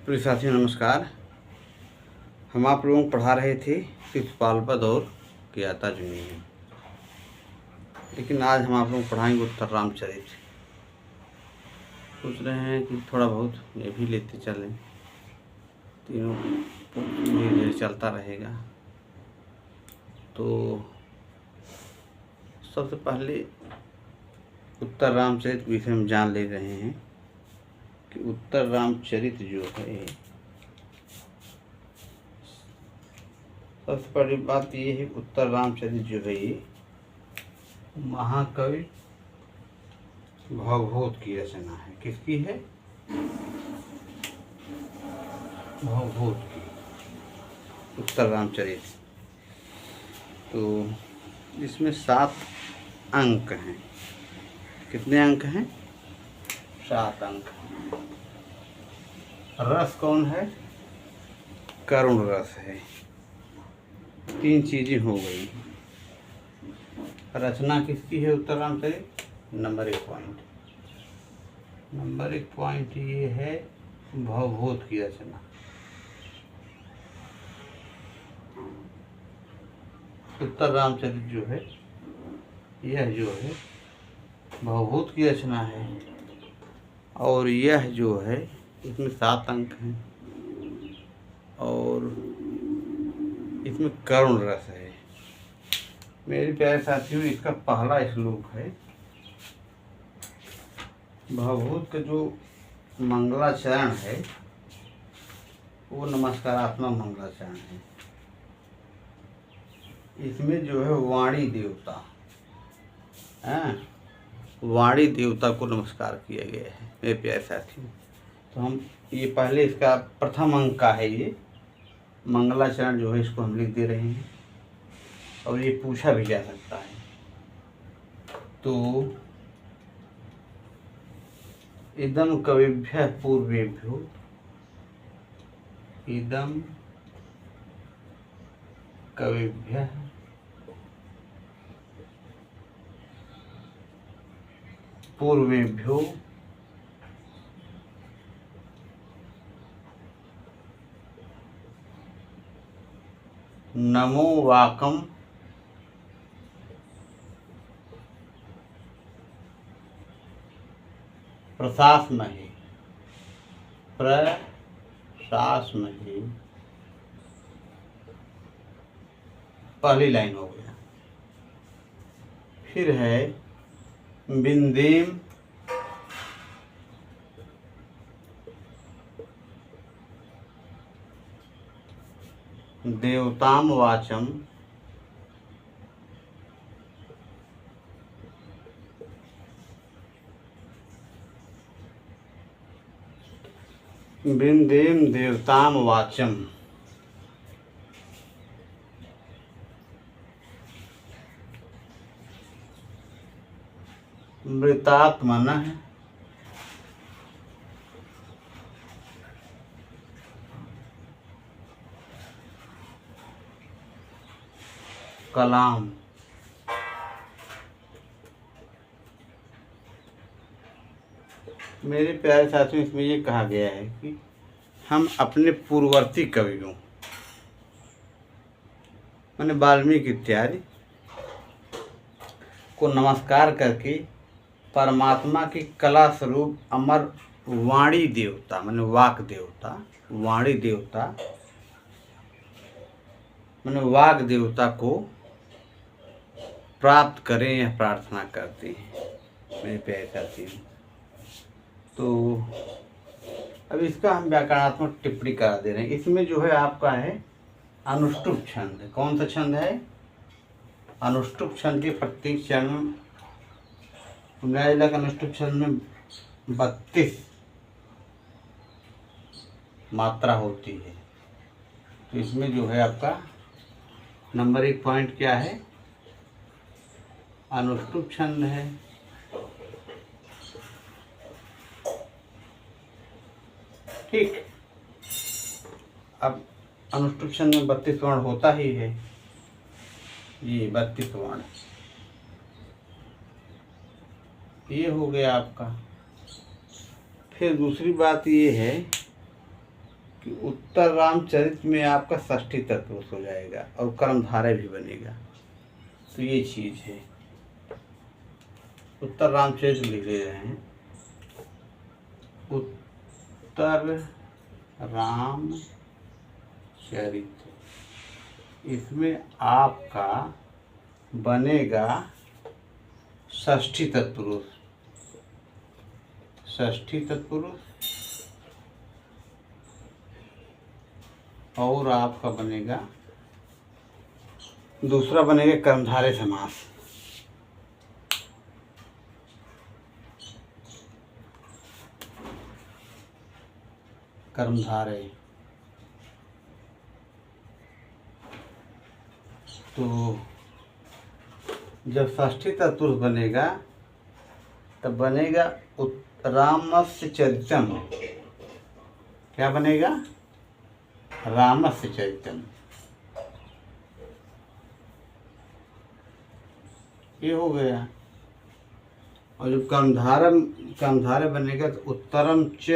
प्रिय साथियों नमस्कार। हम आप लोगों को पढ़ा रहे थे शिशुपाल पद और ज्ञाता जुनिया, लेकिन आज हम आप लोगों को पढ़ाएंगे उत्तर रामचरित। सोच रहे हैं कि थोड़ा बहुत ये भी लेते चलें, तीनों धीरे धीरे चलता रहेगा। तो सबसे पहले उत्तर रामचरित विषय में जान ले रहे हैं कि उत्तर रामचरित जो है, सबसे पहली बात ये है उत्तर रामचरित जो है ये महाकवि भवभूत की रचना है। किसकी है? भवभूत की उत्तर रामचरित। तो इसमें 7 अंक हैं। कितने अंक हैं? 7 अंक। रस कौन है? करुण रस है। 3 चीजें हो गई। रचना किसकी है उत्तर रामचरित? नंबर 1 पॉइंट ये है भवभूत की रचना। उत्तर रामचरित जो है यह जो है भवभूत की रचना है, और यह जो है इसमें 7 अंक हैं और इसमें करुण रस है। मेरे प्यारे साथियों, इसका पहला श्लोक है। भवभूत का जो मंगलाचरण है वो नमस्कारात्मक मंगलाचरण है। इसमें जो है वाणी देवता वाणी देवता को नमस्कार किया गया है मेरे प्यारे साथियों। तो हम ये पहले इसका प्रथम अंक का है, ये मंगलाचरण जो है इसको हम लिख दे रहे हैं और ये पूछा भी जा सकता है। तो इदम कविभ्यः पूर्वेभ्यो, इदम कविभ्यः पूर्वेभ्यो नमो वाकम प्रशासमहे। प्रशासमहे पहली लाइन हो गया। फिर है बिंदेम देवताम वाचम बिंदेम देवताम वाचम मृतात्मनः कलाम। मेरे प्यारे साथियों, इसमें ये कहा गया है कि हम अपने पूर्ववर्ती कवियों माने वाल्मीकि इत्यादि को नमस्कार करके परमात्मा की कला स्वरूप अमर वाणी देवता माने वाक देवता, वाणी देवता माने वाक देवता को प्राप्त करें यह प्रार्थना करते हैं मेरे प्यारे साथियों। तो अब इसका हम व्याकरणात्मक टिप्पणी करा दे रहे हैं। इसमें जो है आपका है अनुष्टुप छंद। कौन सा छंद है? अनुष्टुप छंद के प्रत्येक चरण में अनुष्टुप छंद में 32 मात्रा होती है। तो इसमें जो है आपका नंबर 1 पॉइंट क्या है? अनुष्टुप छंद है। ठीक। अब अनुष्टुप छंद में 32 वर्ण होता ही है, ये 32 वर्ण ये हो गया आपका। फिर दूसरी बात ये है कि उत्तर रामचरित में आपका षष्ठी तत्पुरुष हो जाएगा और कर्मधारय भी बनेगा। तो ये चीज़ है। उत्तर रामचरित लिख ले रहे हैं, उत्तर रामचरित, इसमें आपका बनेगा षष्ठी तत्पुरुष, षष्ठी तत्पुरुष, और आपका बनेगा दूसरा बनेगा कर्मधारय समास। कर्मधारय, तो जब षष्ठी तत्पुरुष बनेगा तब बनेगा रामस्य चरितम। क्या बनेगा? रामस्य चरितम। ये हो गया। और जब कर्मधारय बनेगा तो उत्तरम च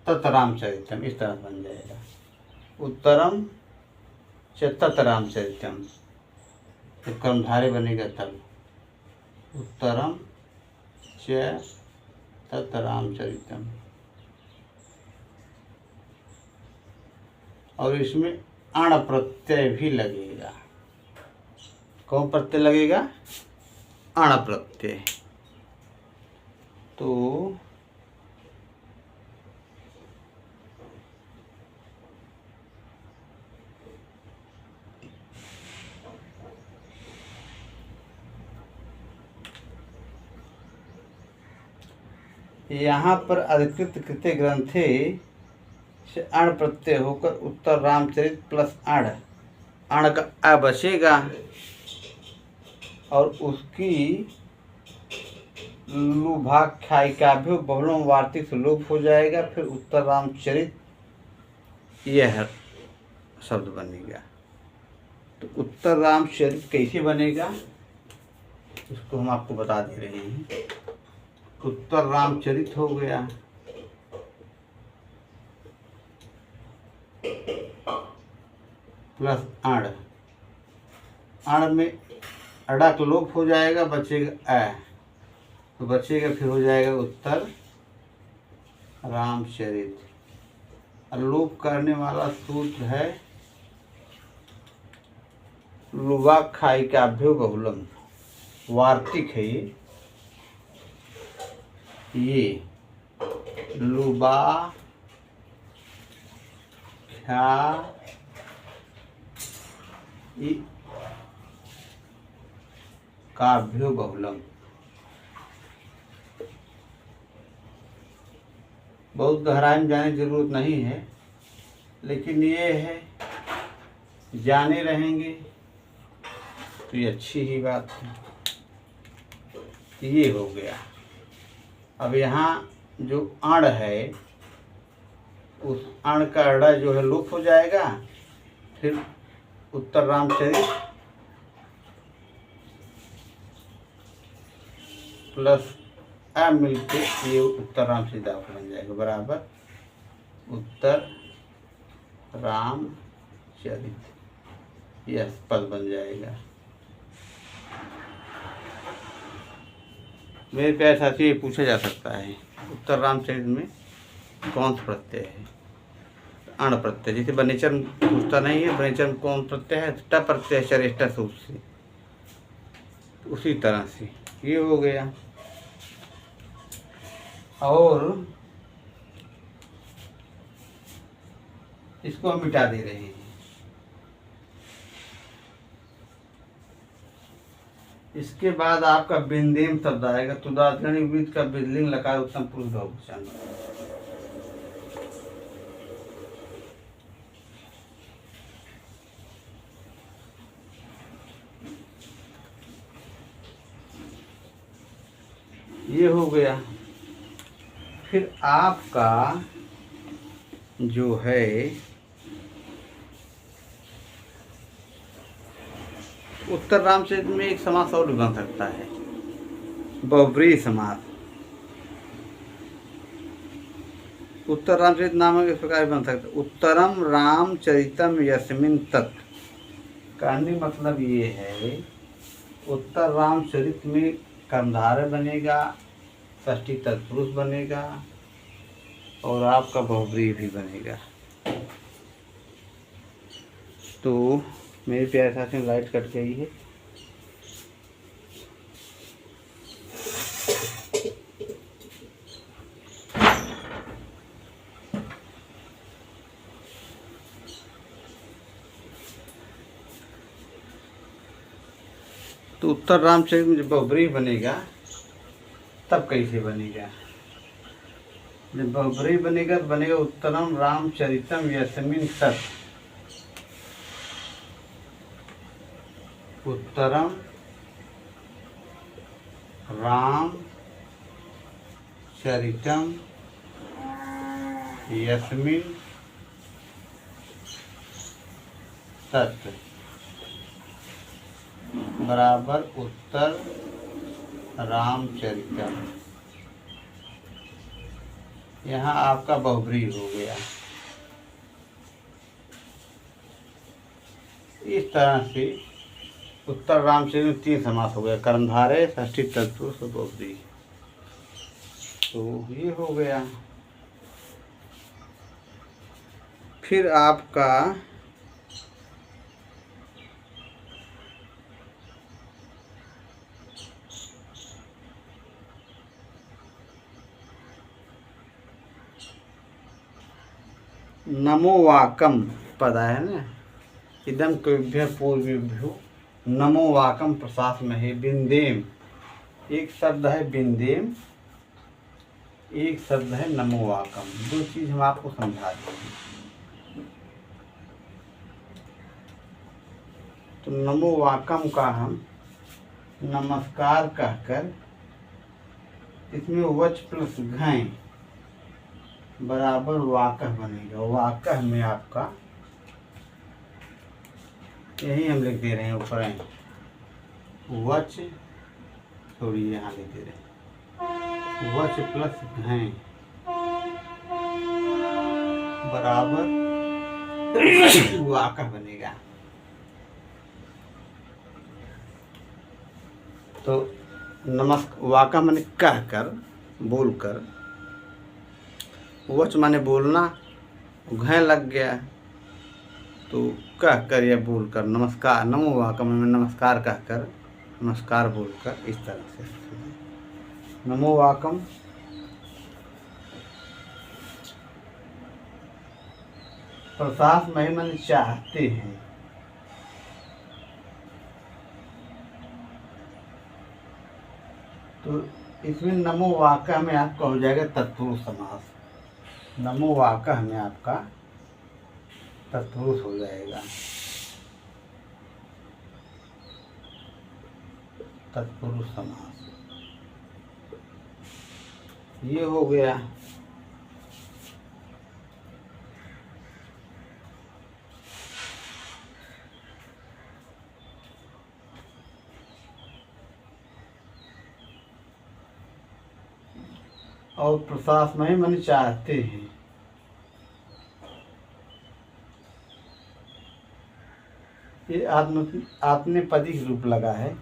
तत्रामचरितम, इस तरह बन जाएगा। उत्तरम च तत्रामचरितम, जब कर्मधारय बनेगा तब उत्तरम च तत्रामचरितम। और इसमें अण प्रत्यय भी लगेगा। कौन प्रत्यय लगेगा? अण प्रत्यय। तो यहाँ पर अधिकृत कृत्य ग्रंथे से अण प्रत्यय होकर उत्तर रामचरित प्लस अण, अण का अ बचेगा और उसकी लुभाख्यायिकाभ्यो बहुलम वार्तिक से लोप हो जाएगा। फिर उत्तर रामचरित यह शब्द बनेगा। तो उत्तर रामचरित कैसे बनेगा इसको हम आपको बता दे रहे हैं। उत्तर रामचरित हो गया, प्लस अण, अण में अड़ा का लोप हो जाएगा, बचेगा अ, तो बचेगा फिर हो जाएगा उत्तर रामचरित। और लोप करने वाला सूत्र है लुभाख्यायिकाभ्यो बहुलम, वार्तिक है ये लुभाख्यायिकाभ्यो बहुलम। बहुत गहराई में जाने की जरूरत नहीं है, लेकिन ये है जाने रहेंगे तो ये अच्छी ही बात है। ये हो गया। अब यहाँ जो अण है उस अण का अड़ा जो है लोप हो जाएगा। फिर उत्तर रामचरित प्लस अ मिलके ये उत्तर रामचरित बन जाएगा, बराबर उत्तर रामचरित, यह पद बन जाएगा। मेरे प्यारे साथी, ये पूछा जा सकता है उत्तर रामचरित में कौन सा प्रत्यय है? अण प्रत्यय। जैसे बनेचर पूछता नहीं है, बनेचर में कौन प्रत्यय है? ट प्रत्यय, चरेष्टा सूत्र से। उसी तरह से ये हो गया। और इसको हम मिटा दे रहे हैं। इसके बाद आपका बिंदेम शब्द आएगा। तुदात्गणिक वृत्त का बिंदलिंग लकार उत्तम पुरुष बहुवचन। ये हो गया। फिर आपका जो है उत्तर रामचरित में एक समास और भी बन सकता है, बहुव्रीहि समास। उत्तर रामचरित नामक इस प्रकार बन सकता है, उत्तरम रामचरितम यस्मिन तत्। कहने मतलब ये है, उत्तर रामचरित में कर्मधारय बनेगा, षष्ठी तत्पुरुष बनेगा और आपका बहुव्रीहि भी बनेगा। तो मेरे प्यारे साथियों, लाइट कट गई है। तो उत्तर रामचरित में जब बहुव्रीहि बनेगा तब कैसे बनेगा? जब बहुव्रीहि बनेगा तो बनेगा उत्तरम रामचरितम यस्मिन तत्। उत्तरम रामचरितम यस्मिन तत् बराबर उत्तर रामचरितम। यहाँ आपका बहुव्रीहि हो गया। इस तरह से उत्तर रामचरित में 3 समास हो गया, कर्मधारय, षष्ठी तत्पुरुष और बहुव्रीहि। तो ये हो गया। फिर आपका नमो वाकम पद है ना, इदम कविभ्य पूर्वेभ्यो नमो वाकम प्रशासमहे बिंदेम। एक शब्द है बिंदेम, एक शब्द है नमो वाकम। 2 चीज हम आपको समझा देंगे। तो नमो वाकम का हम नमस्कार कहकर, इसमें वच प्लस घय बराबर वाकह बनेगा। वाकह में आपका यही हम लिख दे रहे हैं ऊपर, वच छोड़िए, यहाँ लिख दे रहे हैं वच प्लस घय बराबर वाकह बनेगा। तो वाकह माने कहकर, बोलकर, वच माने बोलना, घय लग गया तो कह कर या बोलकर, नमस्कार, नमो वाकम में नमस्कार कहकर, नमस्कार बोलकर, इस तरह से नमो वाकम। प्रशासमहे माने चाहते हैं। तो इसमें नमो वाकह में आपका हो जाएगा तत्पुरुष समास। नमो वाकह में आपका तत्पुरुष हो जाएगा, तत्पुरुष समास। ये हो गया। और प्रशासमहे माने चाहते हैं। ये आत्मनेपदी रूप लगा है।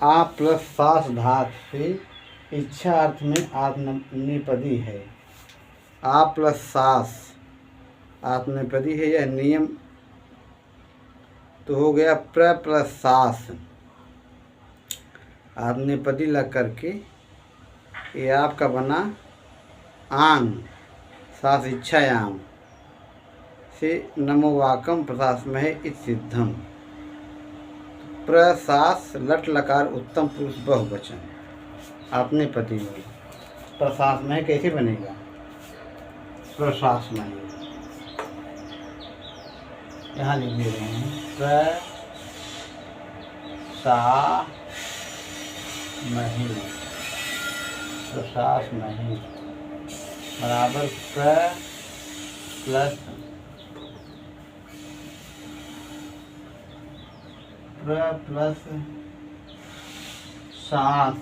आ प्लस सास धात से इच्छा अर्थ में आत्मनेपदी है। आ प्लस सास आत्मनेपदी है, यह नियम। तो हो गया प्र प्लस सास आत्मनेपदी लग करके ये आपका बना आंग, सास इच्छायाम से नमो वाकम प्रशासमहे इति सिद्धम। प्रशास लट लकार उत्तम पुरुष बहुवचन आपने पति में। प्रशासमहे कैसे बनेगा? प्रशासमहे यहाँ लिख दे रहे हैं प्रशासमहे बराबर प्र प्लस सास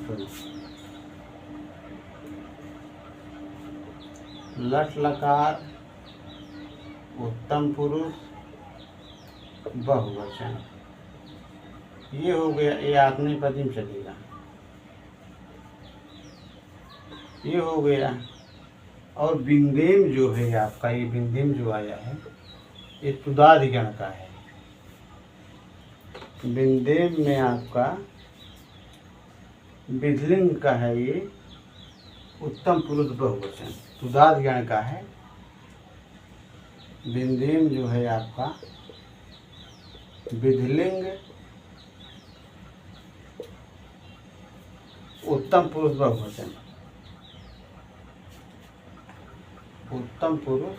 लट लकार उत्तम पुरुष बहुवचन। ये हो गया, ये आत्मनेपदी में चलेगा। ये हो गया। और बिंदेम जो है आपका, ये बिंदेम जो आया है ये तुदादिगण का है। बिंदेम में आपका विधलिंग का है, ये उत्तम पुरुष बहुवचन तुदादिगण का है। बिंदेम जो है आपका विधलिंग उत्तम पुरुष बहुवचन, उत्तम पुरुष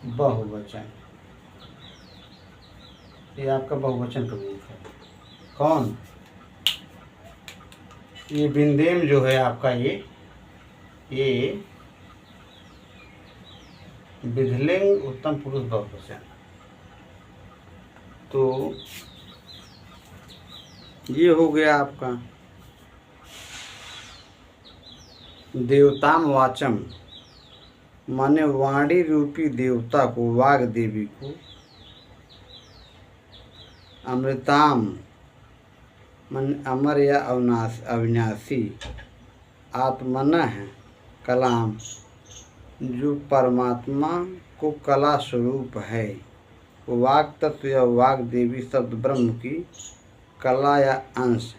बहुवचन। ये आपका बहुवचन प्रयोग है। कौन? ये बिंदेम जो है आपका, ये विधलिंग उत्तम पुरुष बहुवचन। तो ये हो गया आपका देवताम वाचम, माने वाणी रूपी देवता को, वाग देवी को, अमृताम मन अमर या अविनाशी, आत्मनः कलाम जो परमात्मा को कला स्वरूप है, वाग तत्व या वाग देवी शब्द ब्रह्म की कला या अंश।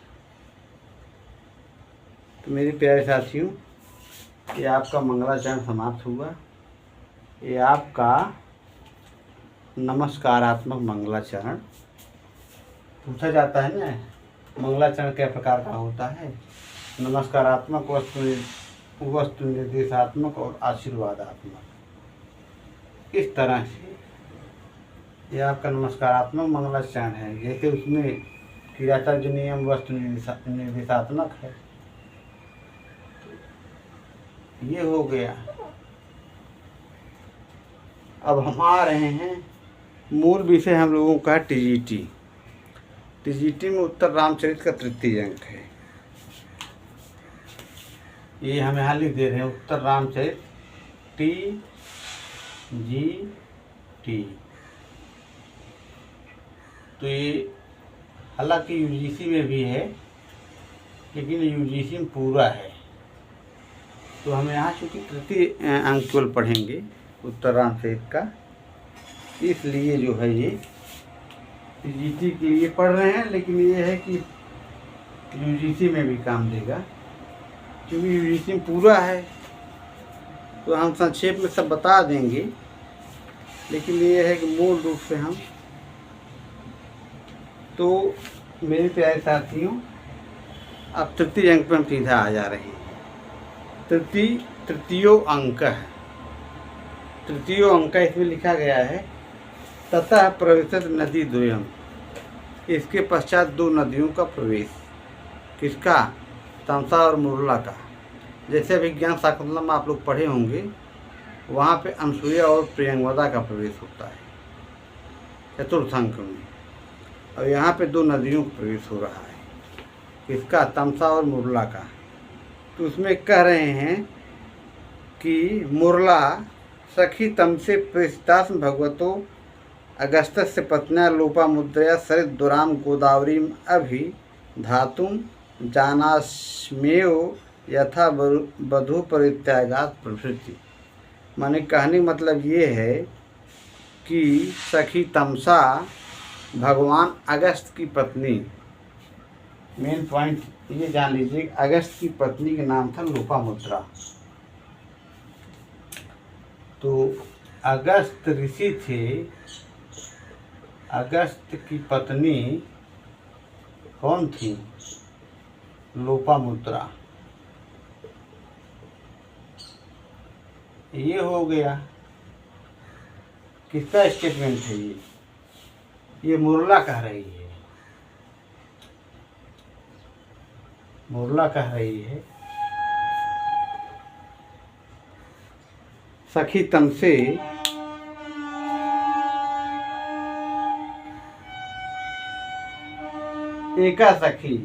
तो मेरे प्यारे साथियों, ये आपका मंगलाचरण समाप्त हुआ। ये आपका नमस्कारात्मक मंगलाचरण। पूछा जाता है ना, मंगलाचरण क्या प्रकार का होता है? नमस्कारात्मक, वस्तु निर्देशात्मक और आशीर्वादात्मक। इस तरह से ये आपका नमस्कारात्मक मंगलाचरण है। जैसे उसमें क्रियातर्ज नियम वस्तु निर्देशात्मक है। ये हो गया। अब हम आ रहे हैं मूल विषय हम लोगों का टीजीटी। टीजीटी में उत्तर रामचरित का तृतीय अंक है। ये हम यहाँ लिख दे रहे हैं, उत्तर रामचरित TGT। तो ये हालांकि यूजीसी में भी है, लेकिन यूजीसी में पूरा है। तो हम यहाँ चूँकि तृतीय अंक केवल पढ़ेंगे उत्तर रामचरित का, इसलिए जो है ये टीजीटी के लिए पढ़ रहे हैं। लेकिन ये है कि यूजीसी में भी काम देगा, क्योंकि यूजीसी में पूरा है। तो हम संक्षेप में सब बता देंगे, लेकिन ये है कि मूल रूप से हम। तो मेरे प्यारे साथियों, अब तृतीय अंक पर हम सीधा आ जा रहे हैं। तृतीयो अंक है। तृतीयो अंक इसमें लिखा गया है, ततः प्रवेशत नदी द्वयम। इसके पश्चात दो नदियों का प्रवेश। किसका? तमसा और मुरला का। जैसे अभिज्ञान शाकुंतलम में आप लोग पढ़े होंगे, वहाँ पे अनसुया और प्रियंवदा का प्रवेश होता है चतुर्थ अंक में। और यहाँ पे दो नदियों का प्रवेश हो रहा है। किसका? तमसा और मुरला का। तो उसमें कह रहे हैं कि मुरला सखी तमसे प्रेषितास्म भगवतो अगस्त्यस्य पत्न्या लोपामुद्रया सरित दुराम गोदावरी अभि धातुम जानास्मेव यथा वधू परित्यागात प्रभृति। माने कहने मतलब ये है कि सखी तमसा भगवान अगस्त की पत्नी, मेन पॉइंट ये जान लीजिए, अगस्त की पत्नी का नाम था लोपामुद्रा। तो अगस्त ऋषि थे, अगस्त की पत्नी कौन थी? लोपामुद्रा। ये हो गया। किसका स्टेटमेंट है ये मुरला कह रही है। मुरला कह रही है, सखी तमसे एका सखी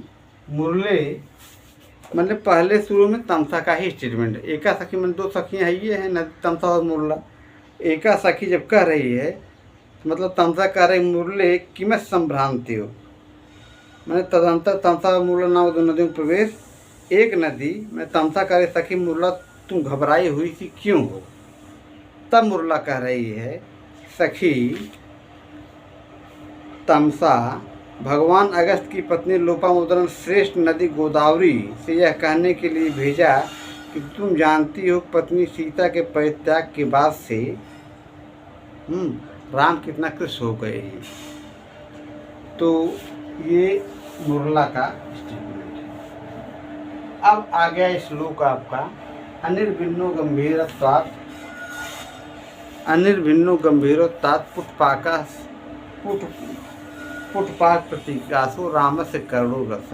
मुरले मतलब पहले शुरू में तमसा का ही स्टेटमेंट है। एका सखी मतलब दो सखियाँ है, ये हैं तमसा और मुरला। एका सखी जब कह रही है तो मतलब तमसा कह रही मुरले कि मैं संभ्रांति हो, मैंने तदंतर तमसा और मुरला नाम दो नदियों में प्रवेश एक नदी में तमसा कह रही सखी मुरला तुम घबराई हुई थी क्यों हो। तब मुरला कह रही है सखी तमसा भगवान अगस्त की पत्नी लोपामुद्रा श्रेष्ठ नदी गोदावरी से यह कहने के लिए भेजा कि तुम जानती हो पत्नी सीता के परित्याग के बाद से राम कितना कृश हो गए हैं। तो ये मुरला का स्टेटमेंट है। अब आ गया श्लोक आपका अनिर्भिन्नो गंभीरत्वात् पुटपाका पुटपाक प्रतीकासो रामस्य करुणो रस।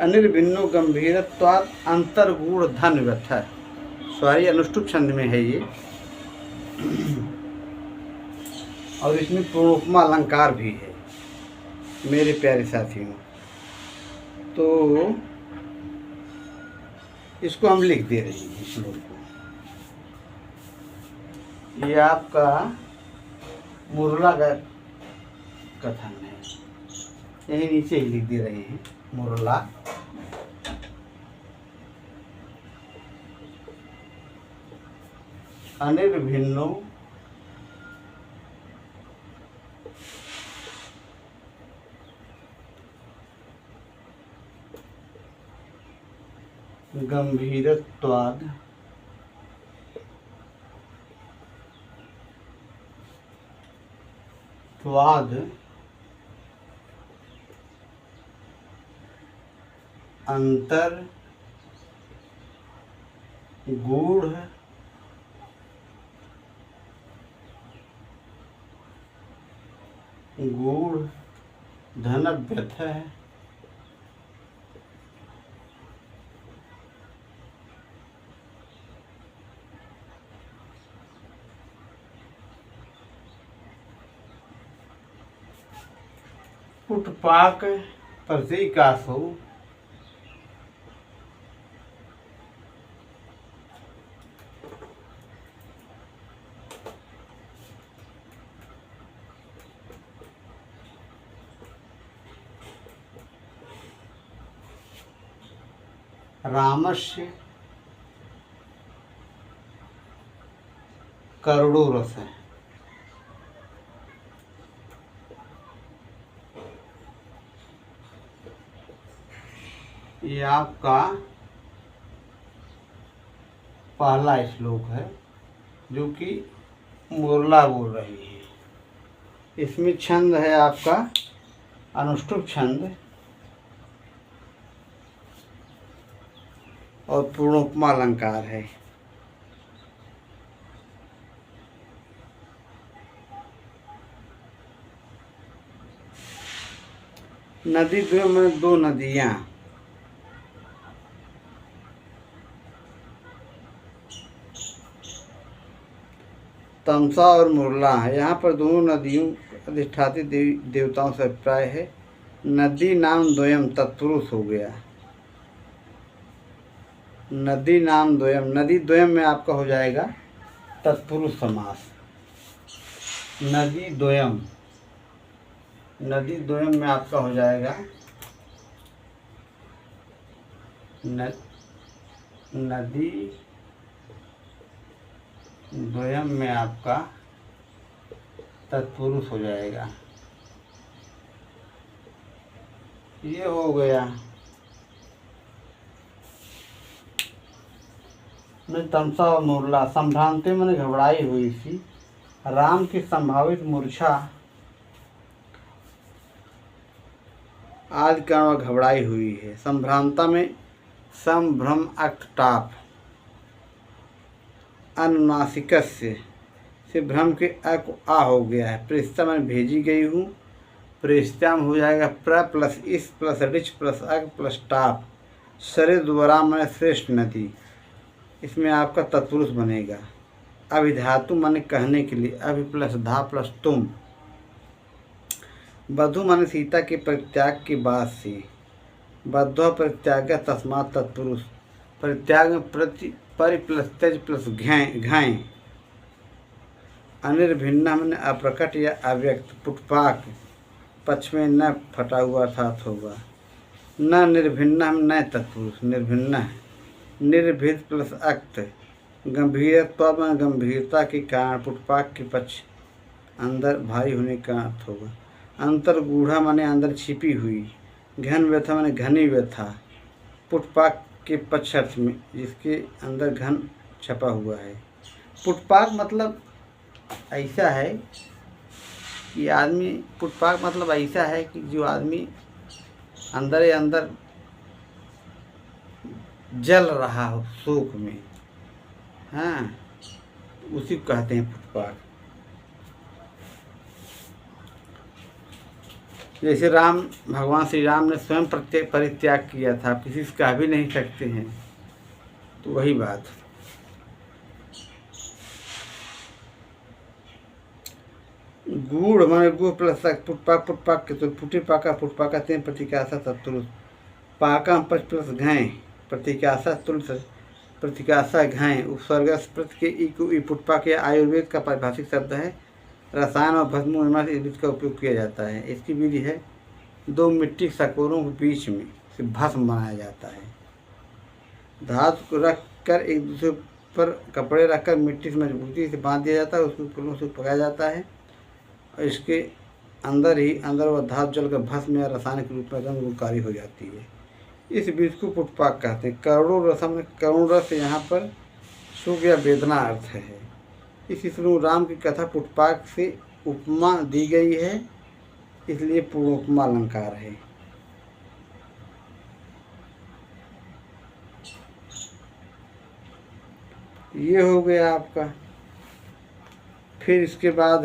अनिर्भिन्नो गंभीरत्वात् अंतर्गूढ़ धन व्यथ, सॉरी अनुष्टुप छंद में है ये, और इसमें पूर्णोपमा अलंकार भी है मेरे प्यारे साथियों। तो इसको हम लिख दे रहे हैं श्लोक को। ये आपका मुरला का कथन है, यही नीचे ही लिख दे रहे हैं मुरला। अनिर्भिन्नो गंभीरत्वाद अंतर गूढ़ धन व्यथ है। पुटपाक प्रतीकासो रामस्य करुणो रस है। ये आपका पहला श्लोक है जो कि मुरला बोल रही है। इसमें छंद है आपका अनुष्टुप छंद और पूर्णोपमा अलंकार है। नदी द्वय में दो नदियाँ, तमसा और मुरला है। यहाँ पर दोनों नदियों अधिष्ठाती देवताओं से अभिप्राय है। नदी नाम द्वयम तत्पुरुष हो गया। नदी नाम द्वयम, नदी द्वयम में आपका हो जाएगा तत्पुरुष समास। नदी द्वयम, नदी द्वयम में आपका हो जाएगा नदी द्वयम में आपका तत्पुरुष हो जाएगा। ये हो गया। तमसा और मुरला संभ्रांति मैंने घबराई हुई थी। राम की संभावित मूर्छा आदि कारण घबराई हुई है। संभ्रांता में संभ्रम अक्टाप अनुनासिक से भ्रम के अक आ हो गया है। प्रेषिता में भेजी गई हूँ। प्रेषिता में हो जाएगा प्र प्लस इस प्लस रिच प्लस अक प्लस टाप। सरे द्वारा में श्रेष्ठ नदी, इसमें आपका तत्पुरुष बनेगा। अभिधातु माने कहने के लिए, अभि प्लस धा प्लस तुम। वधु माने सीता के परित्याग के बाद से। बद्धो परित्याग तस्मात् तत्पुरुष। परित्याग में परि प्लस तेज प्लस घाय। अनिर्भिन्न में अप्रकट या अव्यक्त। पुटपाक पक्ष में न फटा हुआ अर्थात होगा। न निर्भिन्न में न तत्पुरुष निर्भिन्न है। निर्भिद प्लस अक्त गंभीरत्व में गंभीरता के कारण पुटपाक के पक्ष अंदर भारी होने का अर्थ होगा। अंतर गूढ़ा माने अंदर छिपी हुई। घन व्यथा माने घनी व्यथा। पुटपाक के पक्ष अर्थ में जिसके अंदर घन छपा हुआ है। पुटपाक मतलब ऐसा है कि आदमी पुटपाक मतलब ऐसा है कि जो आदमी अंदर ही अंदर जल रहा हो शोक में, हाँ, उसी को कहते हैं पुटपाक। जैसे भगवान श्री राम ने स्वयं परित्याग किया था, किसी से कह भी नहीं सकते हैं, तो वही बात। गूढ़ माने गुह प्लस पुटपाक के तो पुटी पाका पुटपाका तीन प्रतिकाशा तत्पुरुष। पाका पच प्लस घाय प्रतिकाशा तुलस प्रतिकाशा घाय। उपसर्ग प्रति के ई पुटपाक या आयुर्वेद का परिभाषिक शब्द है। रसायन और भस्म निर्माण इस बीज का उपयोग किया जाता है। इसकी विधि है 2 मिट्टी सकोरों के बीच में से भस्म बनाया जाता है। धातु को रख कर एक दूसरे पर कपड़े रखकर मिट्टी से मजबूती से बांध दिया जाता है। उसको फूलों से पकाया जाता है और इसके अंदर वह धातु जलकर भस्म या रसायन के रूप में रंग गुणकारी हो जाती है। इस बीज को पुटपाक कहते हैं। करुण रसम करुण रस यहाँ पर सुख या वेदना अर्थ है। इस श्री राम की कथा पुटपाक से उपमा दी गई है, इसलिए पूर्णोपमा अलंकार है। ये हो गया आपका। फिर इसके बाद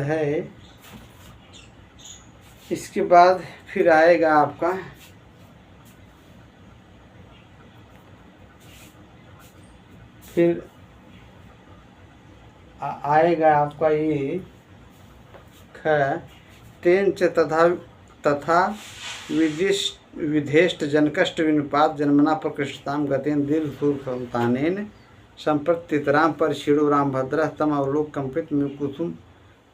फिर आएगा आपका ये तेन च तथा विधेष्ट जनकष्ट विनुपात जन्मना प्रकृष्टताम गतेन दीर्घ सूर संतानेन संप्रतितराम परिशीणो राम भद्र तम अवलोक कंपित कुसुम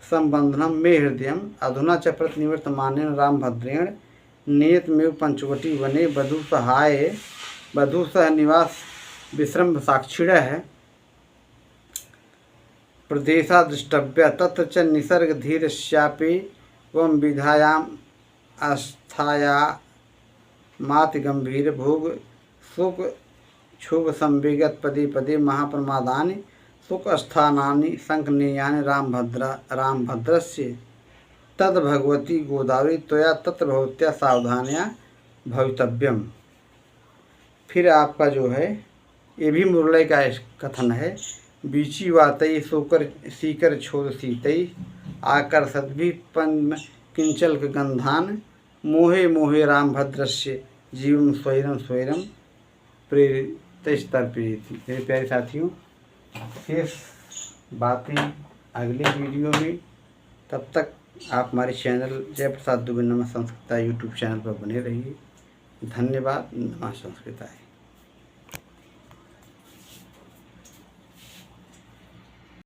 संबंधनम मे हृदयम अधुना च प्रतिनिवर्तमानेन राम भद्रेण नियतमेव पंचवटी वने वधू सह निवास विश्रम साक्षिणः प्रदेशा दृष्टव्य तत्र च निसर्ग धीरस्यापि वम विधायाम आस्थाया मात गंभीर भोग सुख क्षुभ संवेगत पदे पदे महाप्रमादानि सुख स्थानानि संकनेयानि राम भद्रस्य तद भगवती गोदावरी त्वया तत्र भवत्या सावधान्या भवितव्यम। फिर आपका जो है ये भी मुरली का कथन है। बीची वातई सोकर सीकर छोड़ सीतई आकर सद्भि पन्म किंचल गंधान मोहे मोहे राम भद्रस्य जीवम स्वैरम प्रेरित। मेरे प्यारे साथियों, शेष बातें अगले वीडियो में। तब तक आप हमारे चैनल जय प्रसाद दुबे नमः संस्कृता यूट्यूब चैनल पर बने रहिए। धन्यवाद। नमः संस्कृताय।